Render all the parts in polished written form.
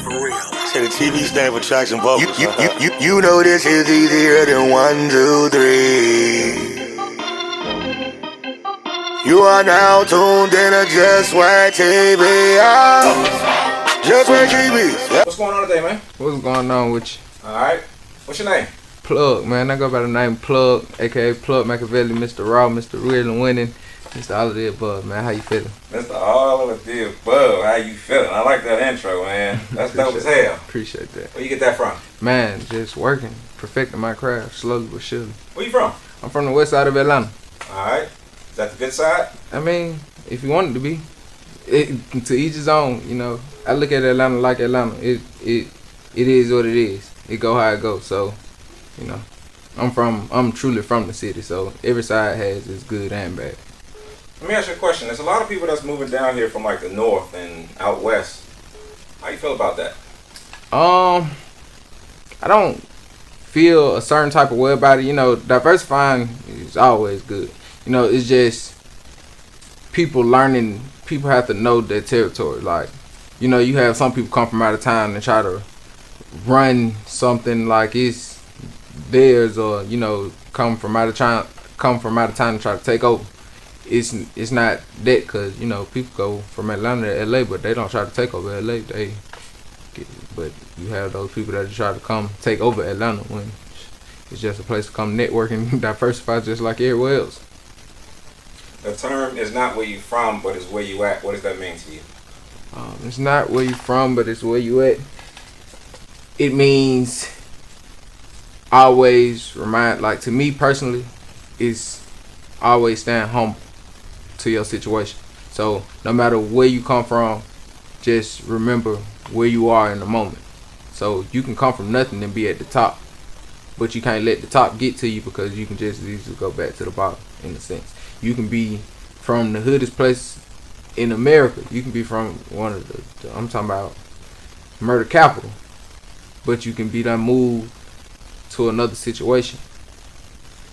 For real. Say the TV stand for tracks and vocals. You know this is easier than 1, 2, 3. You are now tuned in to Just Whack TV. Just Whack TV. What's going on today, man? What's going on with you? Alright. What's your name? Plug, man. I go by the name Plug, aka Plug Machiavelli, Mr. Raw, Mr. Real and Winning, Mr. All of the Above, man. How you feeling? Mr. All of the Above. How you feeling? I like that intro, man. That's dope as hell. Appreciate that. Where you get that from? Man, just working, perfecting my craft, slowly but surely. Where you from? I'm from the west side of Atlanta. Alright. Is that the good side? I mean, if you want it to be. To each his own, you know. I look at Atlanta like Atlanta. It is what it is. It go how it goes. So, you know, I'm truly from the city. So every side has its good and bad. Let me ask you a question. There's a lot of people that's moving down here from like the north and out west. How you feel about that? I don't feel a certain type of way about it. You know, diversifying is always good. You know, it's just people learning. People have to know their territory. Like, you know, you have some people come from out of town and try to run something like it's theirs, or you know, come from out of town and try to take over. It's not that, cause you know, people go from Atlanta to LA, but they don't try to take over LA. But you have those people that try to come take over Atlanta when it's just a place to come network and diversify, just like everywhere else. The term is not where you from, but it's where you at. What does that mean to you? It's not where you from, but it's where you at. It means always remind, like to me personally, is always stand humble to your situation. So no matter where you come from, just remember where you are in the moment. So you can come from nothing and be at the top, but you can't let the top get to you, because you can just easily go back to the bottom in a sense. You can be from the hoodest place in America. You can be from one of the I'm talking about murder capital, but you can be done moved to another situation,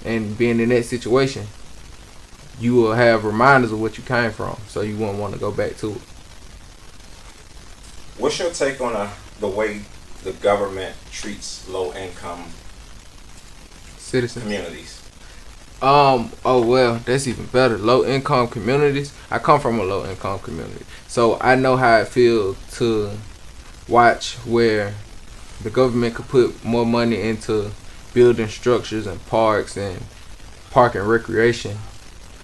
and being in that situation, you will have reminders of what you came from, so you won't want to go back to it. What's your take on the way the government treats low-income Citizens. communities? Oh well, that's even better. Low income communities. I come from a low income community, so I know how it feels to watch where the government could put more money into building structures and parks and park and recreation,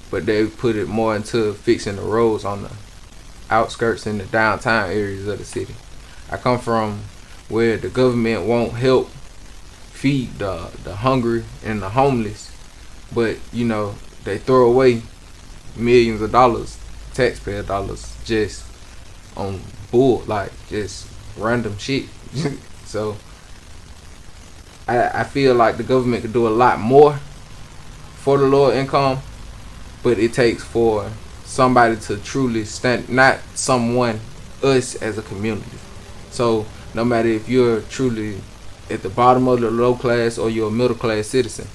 but they put it more into fixing the roads on the outskirts and the downtown areas of the city. I come from where the government won't help feed the hungry and the homeless, but you know, they throw away millions of dollars, taxpayer dollars, just on bull, like just random shit. So I feel like the government could do a lot more for the lower income, but it takes for somebody to truly stand, not someone, us as a community. So no matter if you're truly at the bottom of the low class or you're a middle class citizen,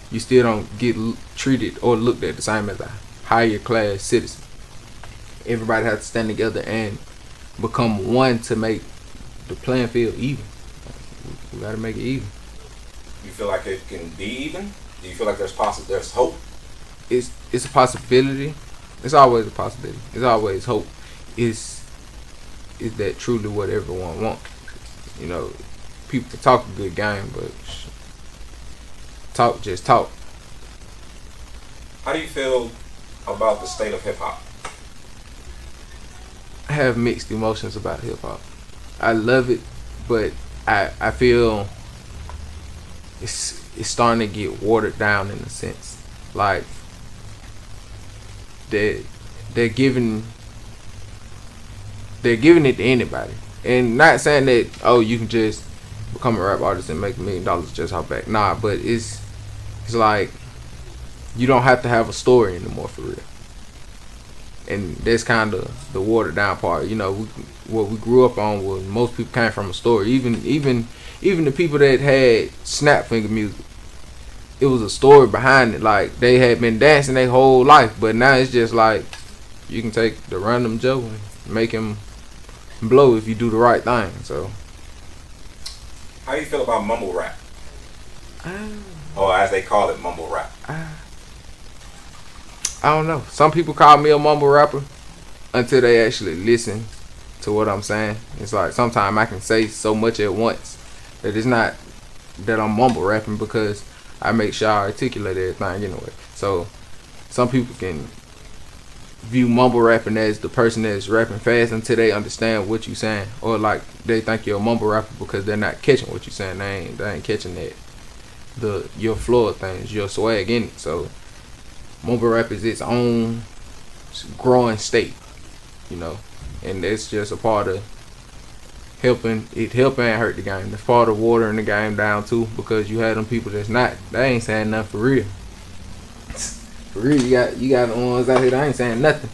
you still don't get treated or looked at the same as a higher class citizen. Everybody has to stand together and become one to make the playing field even. We gotta make it even. You feel like it can be even? Do you feel like there's hope? It's a possibility. It's always a possibility. It's always hope. Is that truly what everyone wants? You know, people can talk a good game, but just talk. How do you feel about the state of hip hop? I have mixed emotions about hip hop. I love it, but I feel it's starting to get watered down in a sense. Like they're giving it to anybody, and not saying that you can just become a rap artist and make $1 million just hop back. Nah, but it's like you don't have to have a story anymore for real. And that's kind of the watered down part. You know, what we grew up on was most people came from a story. Even the people that had snap finger music, it was a story behind it. Like they had been dancing their whole life, but now it's just like you can take the random Joe and make him $1 blow if you do the right thing. So, How do you feel about mumble rap? I, Or as they call it, mumble rap. I don't know. Some people call me a mumble rapper until they actually listen to what I'm saying. It's like sometimes I can say so much at once that it's not that I'm mumble rapping, because I make sure I articulate everything anyway. So some people can view mumble rapping as the person that's rapping fast until they understand what you're saying, or like they think you're a mumble rapper because they're not catching what you're saying. They ain't catching that your flow of things, your swag in it. So mumble rap is its own growing state, you know, and it's just a part of helping and hurt the game. It's part of watering the game down too, because you have them people they ain't saying nothing for real. For real, you got the ones out here that ain't saying nothing,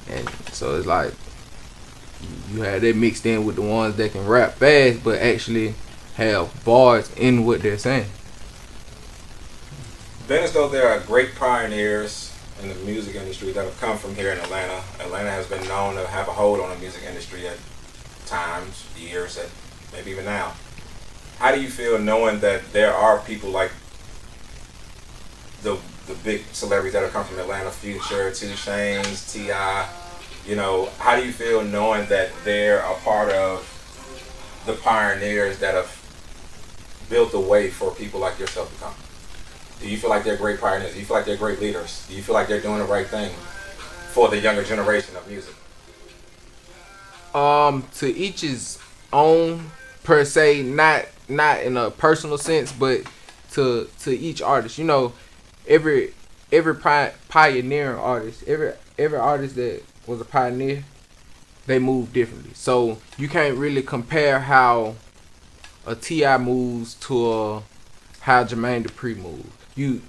and so it's like you have that mixed in with the ones that can rap fast but actually have bars in what they're saying. Then as though there are great pioneers in the music industry that have come from here in Atlanta. Atlanta has been known to have a hold on the music industry at times, years, and maybe even now. How do you feel knowing that there are people like the big celebrities that have come from Atlanta, Future, 2 Chainz, T.I., you know, how do you feel knowing that they're a part of the pioneers that have built the way for people like yourself to come? Do you feel like they're great pioneers? Do you feel like they're great leaders? Do you feel like they're doing the right thing for the younger generation of music? To each his own, per se, not in a personal sense, but to each artist. You know, every pioneering artist, every artist that was a pioneer, they move differently. So you can't really compare how a T.I. moves to how Jermaine Dupri moves. You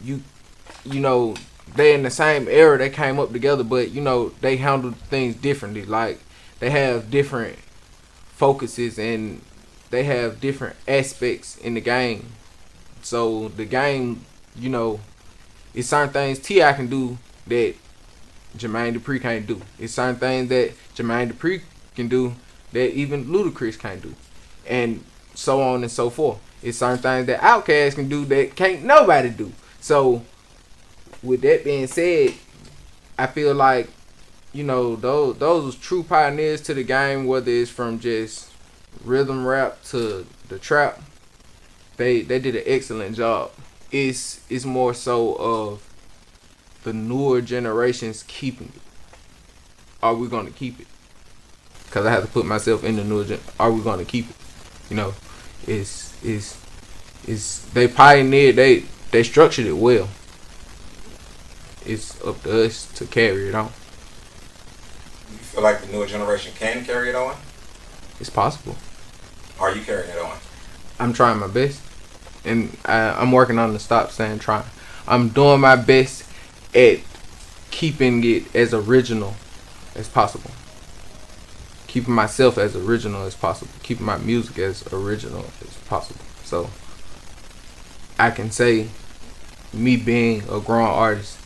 know, they in the same era, they came up together, but you know, they handled things differently. Like, they have different focuses and they have different aspects in the game. So the game, you know, it's certain things T.I. can do that Jermaine Dupri can't do. It's certain things that Jermaine Dupri can do that even Ludacris can't do, and so on and so forth. It's certain things that Outkast can do that can't nobody do. So with that being said, I feel like, you know, those true pioneers to the game, whether it's from just rhythm rap to the trap, they did an excellent job. It's more so of the newer generations keeping it. Are we going to keep it? Because I have to put myself in the newer gen. Are we going to keep it? You know, it's they pioneered, they structured it well. It's up to us to carry it on. You feel like the newer generation can carry it on? It's possible. Are you carrying it on? I'm trying my best, and I'm working on the stop saying trying. I'm doing my best at keeping it as original as possible. Keeping myself as original as possible. Keeping my music as original as possible. So I can say, me being a grown artist,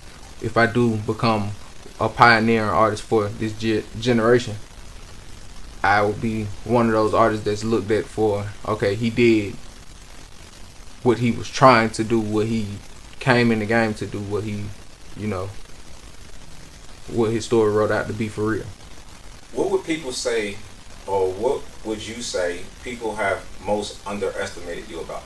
if I do become a pioneering artist for this generation, I will be one of those artists that's looked at for, okay, he did what he was trying to do, what he came in the game to do, what he, you know, what his story wrote out to be for real. What would people say, or what would you say people have most underestimated you about?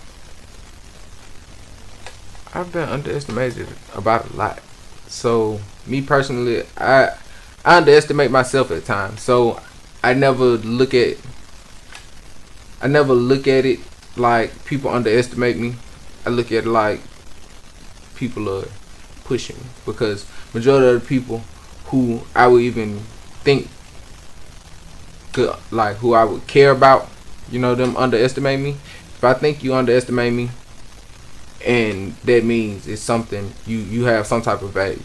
I've been underestimated about a lot. So me personally, I underestimate myself at times. So I never look at it like people underestimate me. I look at it like people are pushing me, because majority of the people who I would even think could, like, who I would care about, you know, them underestimate me. If I think you underestimate me, and that means it's something, you have some type of value.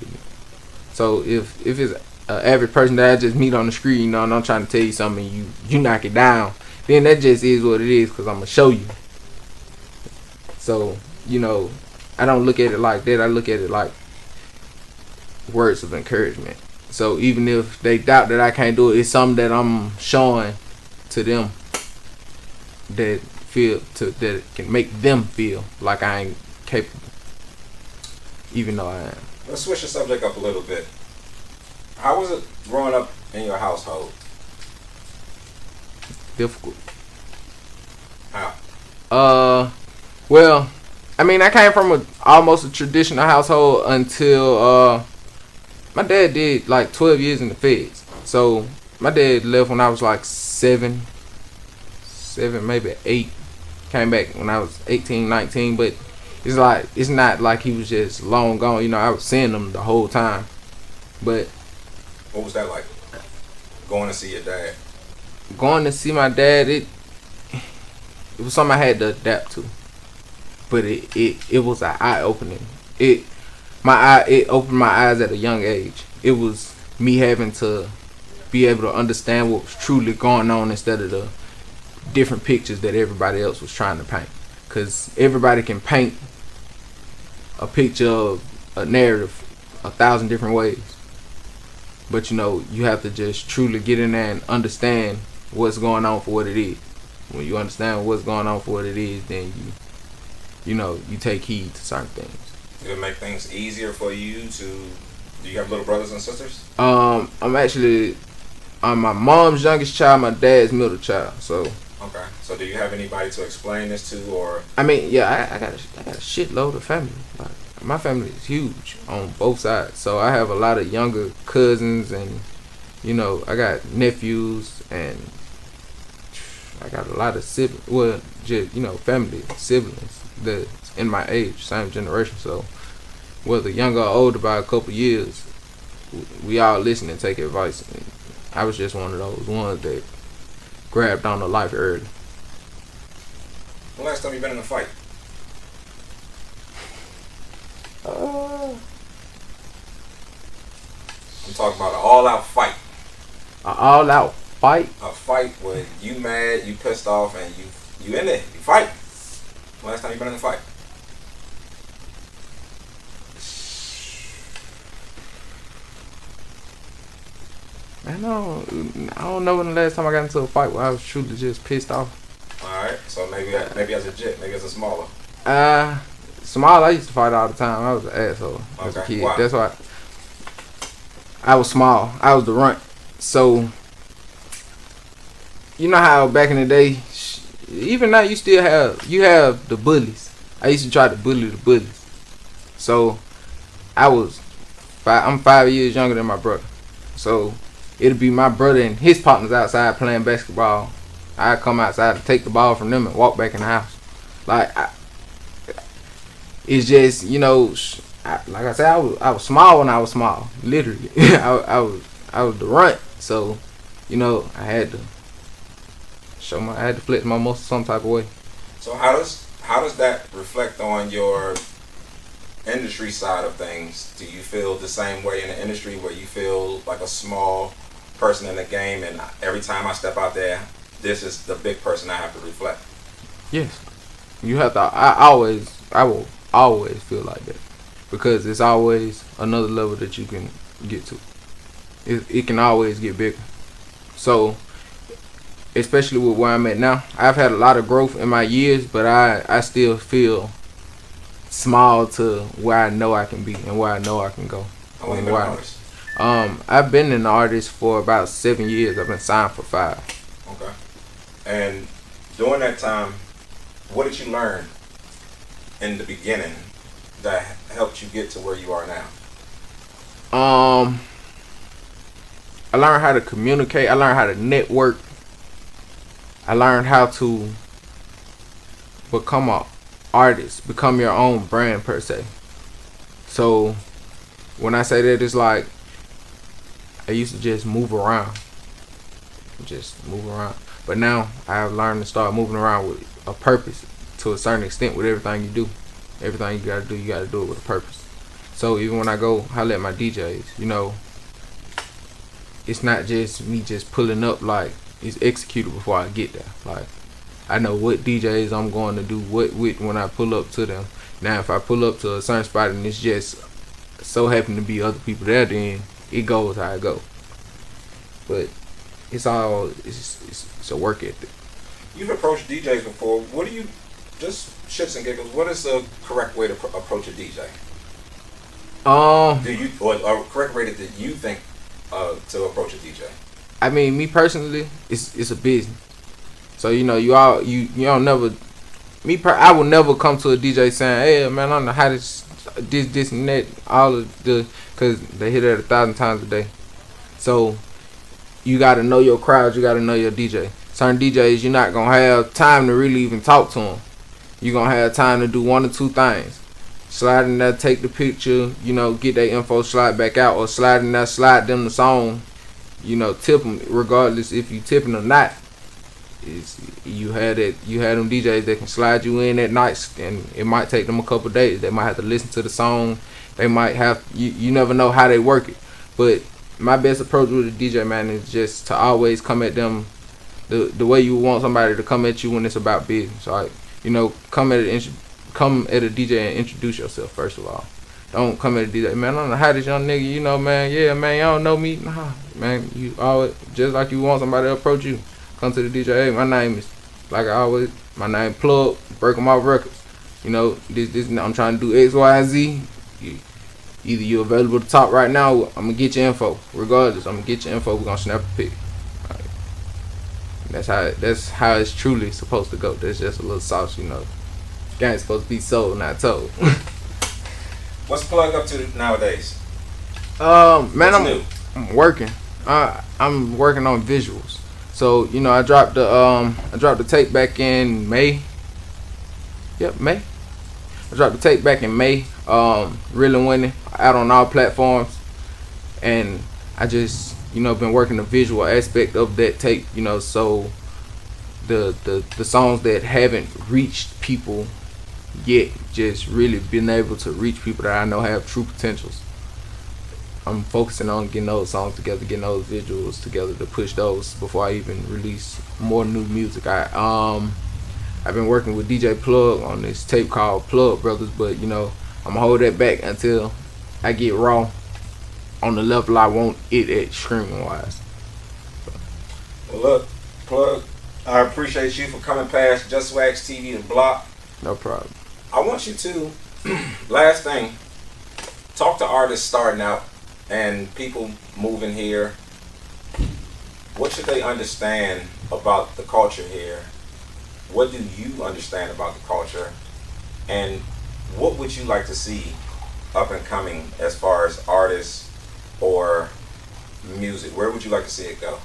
So if it's an average person that I just meet on the street, you know, and I'm trying to tell you something, and you knock it down, then that just is what it is, because I'm gonna show you. So, you know, I don't look at it like that. I look at it like words of encouragement. So even if they doubt that I can't do it, it's something that I'm showing to them that can make them feel like I ain't capable, even though I am. Let's switch the subject up a little bit. How was it growing up in your household? Difficult. How? Well, I mean, I came from almost a traditional household until my dad did like 12 years in the feds. So my dad left when I was like 7, maybe 8. Came back when I was 18, 19. But it's not like he was just long gone. You know, I was seeing him the whole time. But what was that like? Going to see your dad? Going to see my dad, it was something I had to adapt to. But it was an eye opening. It opened my eyes at a young age. It was me having to be able to understand what was truly going on instead of the different pictures that everybody else was trying to paint. Because everybody can paint a picture of a narrative 1,000 different ways. But you know, you have to just truly get in there and understand what's going on for what it is. When you understand what's going on for what it is, then you know, you take heed to certain things. Did it make things easier for you to? Do you have little brothers and sisters? I'm actually my mom's youngest child, my dad's middle child. So. Okay. So do you have anybody to explain this to, or? I mean, yeah, I got a shitload of family. Like, my family is huge on both sides. So I have a lot of younger cousins, and you know, I got nephews, and I got a lot of siblings. Well, just, you know, family, siblings that's in my age, same generation. So whether younger or older by a couple years, we all listen and take advice. And I was just one of those ones that grabbed on to life early. The last time you been in a fight? I'm talking about an all-out fight. An all-out fight? A fight where you mad, you pissed off, and you in there, you fight. Last time you been in a fight? I don't know when the last time I got into a fight where I was truly just pissed off. Alright, so maybe as a jit, maybe as a smaller. Small, I used to fight all the time. I was an asshole as a kid. Why? That's why I was small. I was the runt. So, you know how back in the day, even now you have the bullies. I used to try to bully the bullies. So, I'm 5 years younger than my brother. So, it'll be my brother and his partners outside playing basketball. I come outside to take the ball from them and walk back in the house. Like, it's just, you know, like I said, I was small when I was small. Literally, I was the runt. So, you know, I had to flex my muscles some type of way. So how does that reflect on your industry side of things? Do you feel the same way in the industry where you feel like a small person in the game, and every time I step out there, this is the big person I have to reflect? Yes, you have to. I will always feel like that, because it's always another level that you can get to. It can always get bigger. So, especially with where I'm at now, I've had a lot of growth in my years, but I still feel small to where I know I can be and where I know I can go. How long have you been an artist? I've been an artist for about 7 years. I've been signed for 5. Okay. And during that time, what did you learn in the beginning that helped you get to where you are now? I learned how to communicate. I learned how to network. I learned how to become an artist, become your own brand per se. So when I say that, it's like I used to just move around. But now I have learned to start moving around with a purpose to a certain extent with everything you do. Everything you gotta do it with a purpose. So even when I go holler at my DJs, you know, it's not just me just pulling up, like it's executed before I get there. Like I know what DJs I'm going to do what with when I pull up to them. Now if I pull up to a certain spot and it's just so happen to be other people there, then it goes how it goes. But it's a work ethic. You've approached DJs before. What do you, just shits and giggles, what is the correct way to approach a DJ? Do you, or correct way that you think to approach a DJ? I mean, me personally, it's a business. So you don't never. I will never come to a DJ saying, "Hey man, I don't know how this and that," all of the, because they hit it 1,000 times a day. So you got to know your crowd. You got to know your DJ. Certain DJs, you're not gonna have time to really even talk to them. You're gonna have time to do one or two things: slide in there, take the picture, get their info, slide back out, or slide in there, slide them the song. Tip them regardless if you tipping or not. You had them DJs that can slide you in at night, and it might take them a couple of days. They might have to listen to the song. They might have you never know how they work it. But my best approach with a DJ, man, is just to always come at them the way you want somebody to come at you when it's about business. Like, come at a DJ and introduce yourself first of all. Don't come at a DJ, man, I don't know how this young nigga, man, yeah, man, y'all don't know me. Nah, man, you always, just like you want somebody to approach you. Come to the DJ, hey, my name is, like I always, my name Plug, Break 'em Off Records. This I'm trying to do X, Y, and Z. Either you're available to talk right now, I'm going to get your info. Regardless, I'm going to get your info, we're going to snap a pic. Right. That's how it's truly supposed to go. There's just a little sauce, Game's supposed to be sold, not told. What's Plug up to nowadays? Man, I'm working. I'm working on visuals. So I dropped the tape back in May. Yep, May. I dropped the tape back in May. Really winning out on all platforms, and I just been working the visual aspect of that tape. So the songs that haven't reached people yet, just really been able to reach people that I know have true potentials. I'm focusing on getting those songs together, getting those visuals together to push those before I even release more new music. I've been working with DJ Plug on this tape called Plug Brothers, but I'm gonna hold that back until I get raw on the level I want it at streaming wise. Well, look, Plug, I appreciate you for coming past Just Wax TV and Block. No problem. I want you to, last thing, talk to artists starting out and people moving here. What should they understand about the culture here? What do you understand about the culture? And what would you like to see up and coming as far as artists or music? Where would you like to see it go?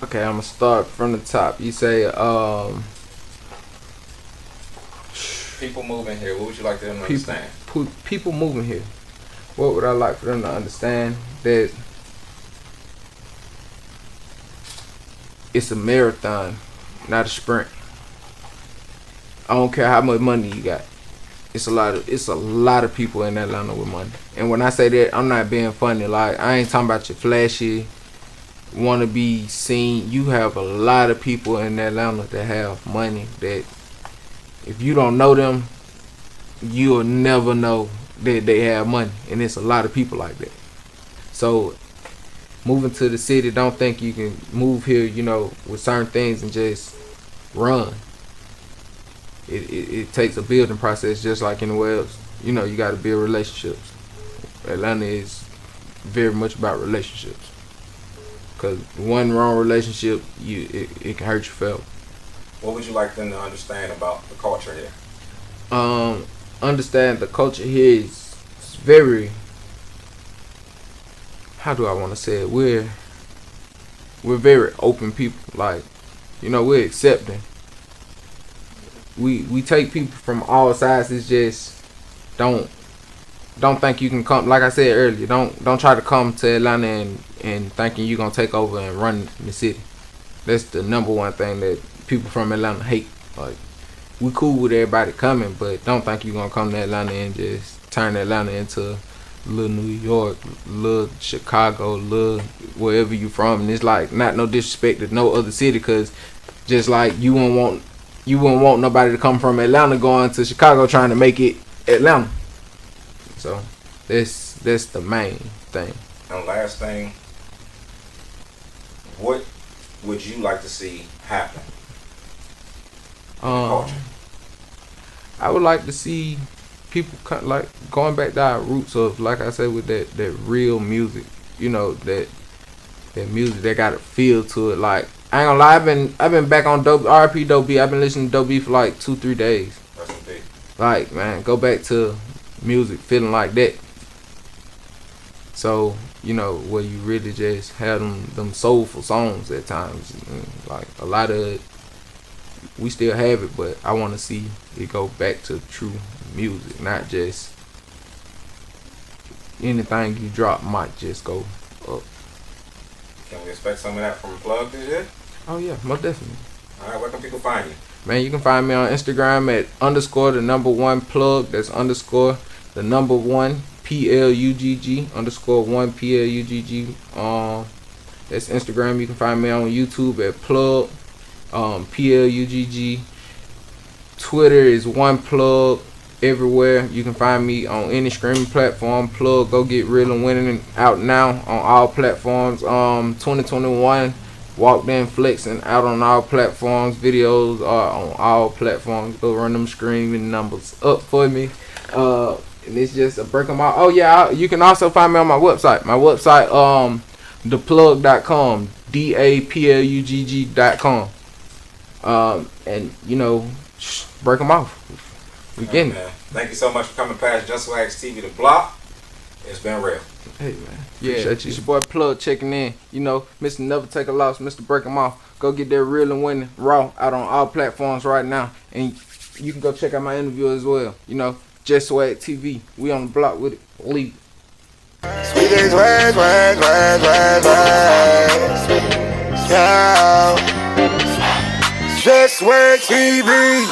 Okay, I'm gonna start from the top. You say people moving here, what would you like them to understand? People moving here. What would I like for them to understand? That it's a marathon, not a sprint. I don't care how much money you got. It's a lot of people in Atlanta with money. And when I say that, I'm not being funny. Like, I ain't talking about your flashy, wanna be seen. You have a lot of people in Atlanta that have money that if you don't know them, you'll never know that they have money. And it's a lot of people like that. So moving to the city, don't think you can move here, with certain things and just run. It takes a building process, just like anywhere else. You got to build relationships. Atlanta is very much about relationships. Because one wrong relationship, it can hurt you forever. What would you like them to understand about the culture here? Understand the culture here is very, how do I want to say it? We're very open people. Like, we're accepting. We take people from all sides. It's just don't think you can come. Like I said earlier, don't try to come to Atlanta and thinking you're gonna take over and run the city. That's the number one thing that people from Atlanta hate. Like, we cool with everybody coming, but don't think you're gonna come to Atlanta and just turn Atlanta into little New York, little Chicago, little wherever you from. And it's like, not no disrespect to no other city, cause just like you wouldn't want nobody to come from Atlanta going to Chicago trying to make it Atlanta. So that's the main thing. And last thing, what would you like to see happen? I would like to see people like going back to our roots of, like I said, with that real music. You know, that music that got a feel to it. Like, I ain't gonna lie, I've been back on Dope RP Dope B. I've been listening to Dope B for like 2-3 days. Like, man, go back to music feeling like that. So, you know, where you really just have them soulful songs at times. And like, a lot of it, we still have it, but I want to see it go back to true music, not just anything you drop might just go up. Can we expect some of that from Plug this year? Oh yeah, most definitely. Alright, where can people find you? Man, you can find me on Instagram at _1plug. That's _1 PLUGG _1 PLUGG. That's Instagram. You can find me on YouTube at Plug PLUGG. Twitter is 1Plug. Everywhere you can find me on any streaming platform. Plug, go get real and winning out now on all platforms. 2021 walked in flexing out on all platforms. Videos are on all platforms. Go run them streaming numbers up for me. And it's just a break of my. Oh yeah, you can also find me on my website. My website, DaPLOCK.com, DaPLUGG.com. And you know, break them off. We getting it. Thank you so much for coming past Just Wax TV to Block. It's been real. Hey man, yeah, it's your boy Plug checking in. You know, Mr. Never Take a Loss, Mr. Break 'em Off. Go get that real and winning raw out on all platforms right now, and you can go check out my interview as well. You know, Just Swag TV. We on the block with it. Leave. Sweet as swag, swag, swag, swag, swag. Yeah. Just Swag TV.